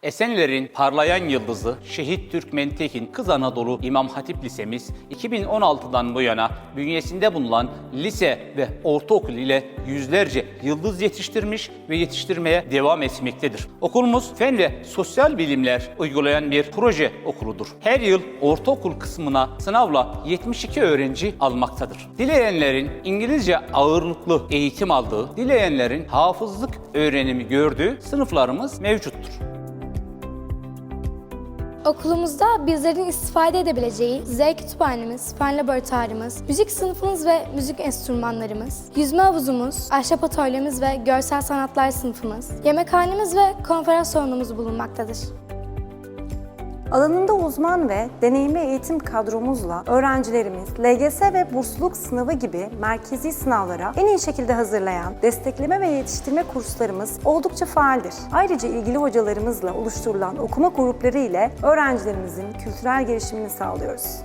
Esenler'in parlayan yıldızı Şehit Türkmen Tekin Kız Anadolu İmam Hatip Lisemiz 2016'dan bu yana bünyesinde bulunan lise ve ortaokul ile yüzlerce yıldız yetiştirmiş ve yetiştirmeye devam etmektedir. Okulumuz fen ve sosyal bilimler uygulayan bir proje okuludur. Her yıl ortaokul kısmına sınavla 72 öğrenci almaktadır. Dileyenlerin İngilizce ağırlıklı eğitim aldığı, dileyenlerin hafızlık öğrenimi gördüğü sınıflarımız mevcuttur. Okulumuzda bizlerin istifade edebileceği Z kütüphanemiz, fen laboratuvarımız, müzik sınıfımız ve müzik enstrümanlarımız, yüzme havuzumuz, ahşap atölyemiz ve görsel sanatlar sınıfımız, yemekhanemiz ve konferans salonumuz bulunmaktadır. Alanında uzman ve deneyimli eğitim kadromuzla öğrencilerimiz LGS ve bursluluk sınavı gibi merkezi sınavlara en iyi şekilde hazırlayan destekleme ve yetiştirme kurslarımız oldukça faaldir. Ayrıca ilgili hocalarımızla oluşturulan okuma grupları ile öğrencilerimizin kültürel gelişimini sağlıyoruz.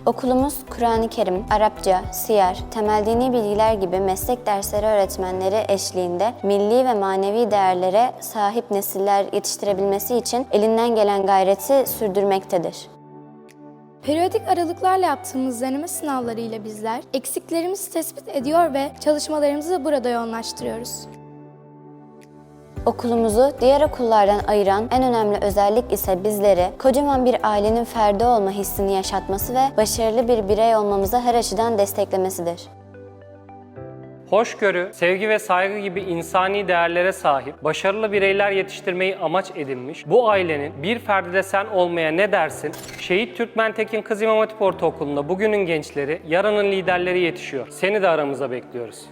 Okulumuz Kur'an-ı Kerim, Arapça, siyer, temel dini bilgiler gibi meslek dersleri öğretmenleri eşliğinde milli ve manevi değerlere sahip nesiller yetiştirebilmesi için elinden gelen gayreti sürdürmektedir. Periyodik aralıklarla yaptığımız deneme sınavları ile bizler eksiklerimizi tespit ediyor ve çalışmalarımızı burada yoğunlaştırıyoruz. Okulumuzu diğer okullardan ayıran en önemli özellik ise bizleri kocaman bir ailenin ferdi olma hissini yaşatması ve başarılı bir birey olmamıza her açıdan desteklemesidir. Hoşgörü, sevgi ve saygı gibi insani değerlere sahip, başarılı bireyler yetiştirmeyi amaç edinmiş, bu ailenin bir ferdi de sen olmaya ne dersin? Şehit Türkmen Tekin Kız İmam Hatip Ortaokulu'nda bugünün gençleri, yarının liderleri yetişiyor. Seni de aramıza bekliyoruz.